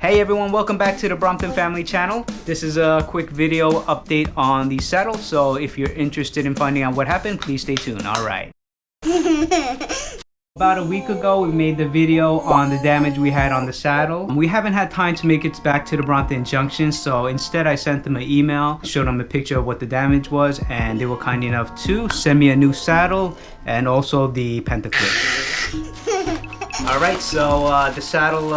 Hey everyone, welcome back to the Brompton family channel. This is a quick video update on the saddle, so if you're interested in finding out what happened, please stay tuned. Alright. About a week ago, we made the video on the damage we had on the saddle. We haven't had time to make it back to the Brompton Junction, so instead I sent them an email, showed them a picture of what the damage was, and they were kind enough to send me a new saddle and also the pentaclip. Alright, so the saddle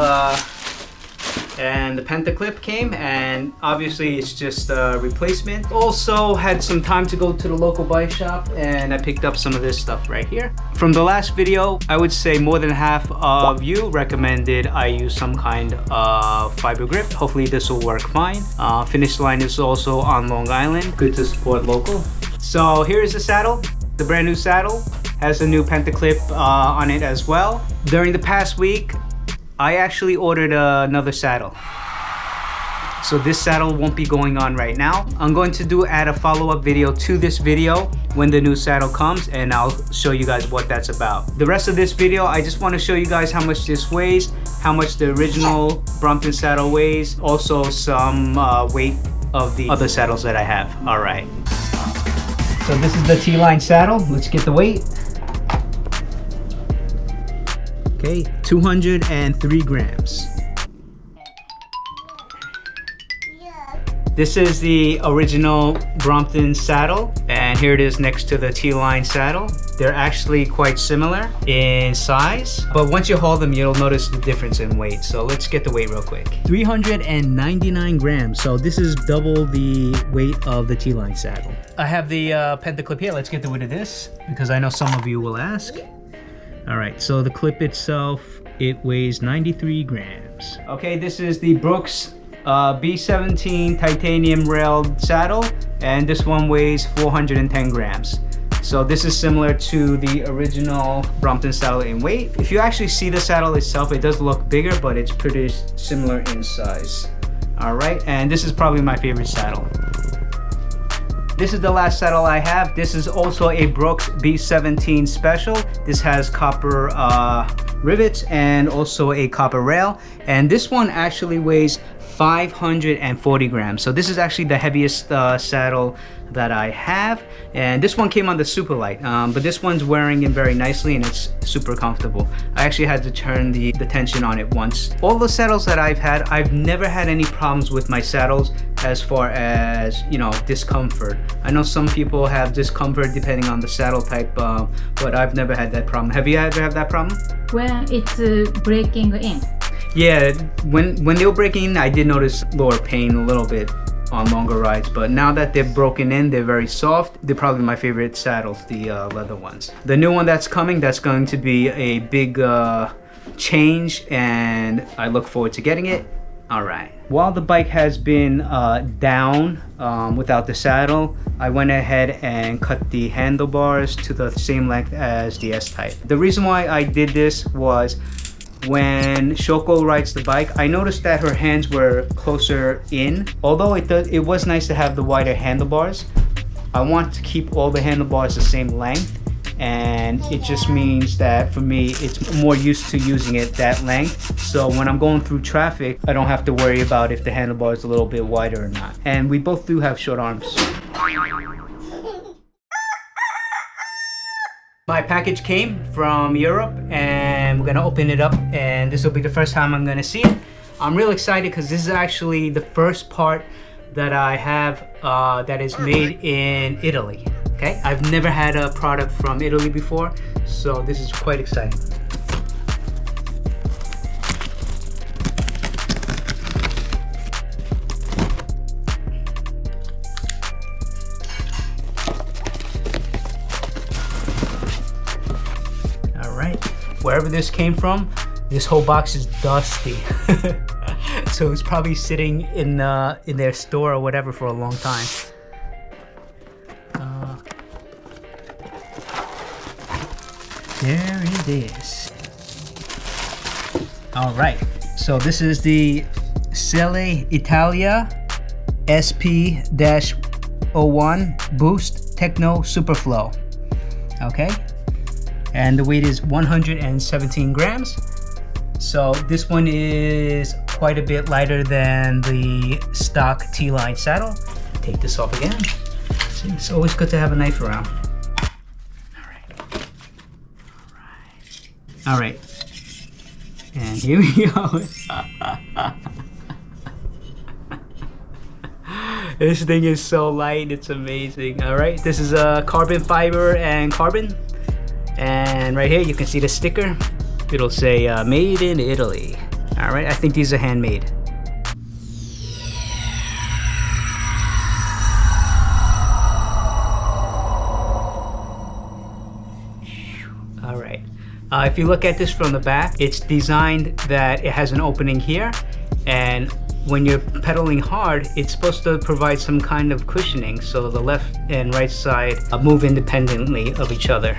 and the pentaclip came, and obviously it's just a replacement. Also had some time to go to the local bike shop and I picked up some of this stuff right here. From the last video, I would say more than half of you recommended I use some kind of fiber grip. Hopefully this will work fine. Finish line is also on Long Island. Good to support local. So here's the saddle. The brand new saddle has a new pentaclip on it as well. During the past week, I actually ordered another saddle. So this saddle won't be going on right now. I'm going to add a follow-up video to this video when the new saddle comes, and I'll show you guys what that's about. The rest of this video, I just want to show you guys how much this weighs, how much the original Brompton saddle weighs, also some weight of the other saddles that I have. All right. So this is the T-line saddle. Let's get the weight. Okay, 203 grams. This is the original Brompton saddle, and here it is next to the T-line saddle. They're actually quite similar in size, but once you haul them, you'll notice the difference in weight. So let's get the weight real quick. 399 grams. So this is double the weight of the T-line saddle. I have the pentaclip here. Let's get the weight of this, because I know some of you will ask. All right, so the clip itself, it weighs 93 grams. Okay, this is the Brooks B17 titanium railed saddle, and this one weighs 410 grams. So this is similar to the original Brompton saddle in weight. If you actually see the saddle itself, it does look bigger, but it's pretty similar in size. All right, and this is probably my favorite saddle. This is the last saddle I have. This is also a Brooks B17 special. This has copper rivets and also a copper rail. And this one actually weighs 540 grams. So this is actually the heaviest saddle that I have. And this one came on the super light, but this one's wearing in very nicely and it's super comfortable. I actually had to turn the tension on it once. All the saddles that I've had, I've never had any problems with my saddles as far as, you know, discomfort. I know some people have discomfort depending on the saddle type, but I've never had that problem. Have you ever had that problem? When it's breaking in. Yeah, when they were breaking in, I did notice lower pain a little bit on longer rides, but now that they're broken in, they're very soft. They're probably my favorite saddles, the leather ones. The new one that's coming, that's going to be a big change, and I look forward to getting it. All right. While the bike has been down without the saddle, I went ahead and cut the handlebars to the same length as the S-Type. The reason why I did this was when Shoko rides the bike, I noticed that her hands were closer in. Although it was nice to have the wider handlebars, I want to keep all the handlebars the same length, and it just means that for me, it's more used to using it that length. So when I'm going through traffic, I don't have to worry about if the handlebar is a little bit wider or not. And we both do have short arms. My package came from Europe and we're gonna open it up, and this will be the first time I'm gonna see it. I'm real excited because this is actually the first part that I have that is made in Italy. Okay, I've never had a product from Italy before, so this is quite exciting. Wherever this came from, this whole box is dusty. So it's probably sitting in their store or whatever for a long time. There it is. All right, so this is the Selle Italia SP-01 Boost Tekno Superflow. Okay. And the weight is 117 grams. So this one is quite a bit lighter than the stock T-line saddle. Take this off again. See, it's always good to have a knife around. All right. And here we go. This thing is so light, it's amazing. All right, this is a carbon fiber and carbon. And right here you can see the sticker. It'll say made in Italy. All right, I think these are handmade. All right, if you look at this from the back, it's designed that it has an opening here, and when you're pedaling hard, it's supposed to provide some kind of cushioning so the left and right side move independently of each other.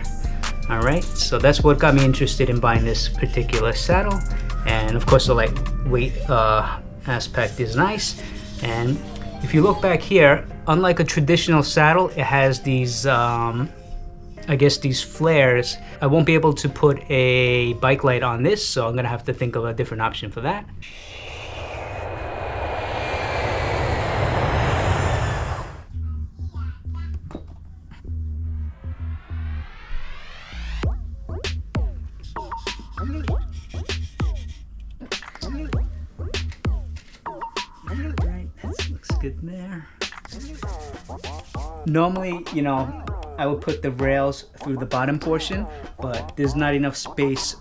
All right, so that's what got me interested in buying this particular saddle. And of course the lightweight aspect is nice. And if you look back here, unlike a traditional saddle, it has these I guess these flares. I won't be able to put a bike light on this, so I'm gonna have to think of a different option for that. Good there. Normally, you know, I would put the rails through the bottom portion, but there's not enough space,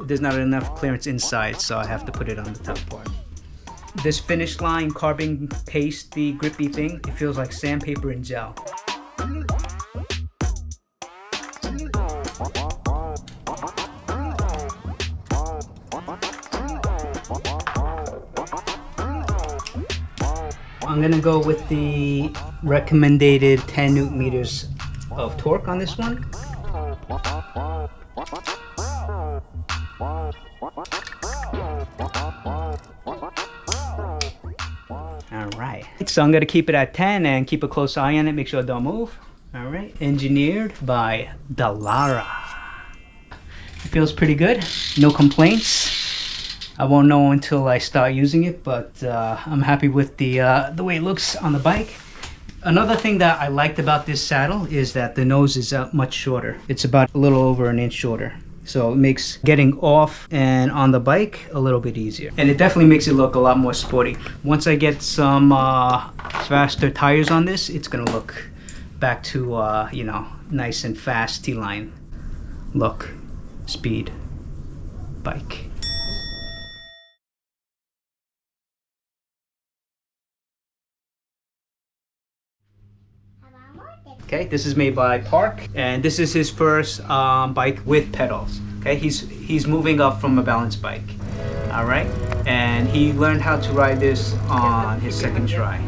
there's not enough clearance inside, so I have to put it on the top part. This finish line carbon paste, the grippy thing, it feels like sandpaper and gel. I'm gonna go with the recommended 10 Newton meters of torque on this one. All right, so I'm gonna keep it at 10 and keep a close eye on it, make sure it don't move. All right, engineered by Dallara. It feels pretty good, no complaints. I won't know until I start using it, but I'm happy with the way it looks on the bike. Another thing that I liked about this saddle is that the nose is much shorter. It's about a little over an inch shorter. So it makes getting off and on the bike a little bit easier. And it definitely makes it look a lot more sporty. Once I get some faster tires on this, it's gonna look back to, you know, nice and fast T-line look, speed, bike. Okay, this is made by Park, and this is his first bike with pedals. Okay, he's moving up from a balance bike. All right, and he learned how to ride this on his second try.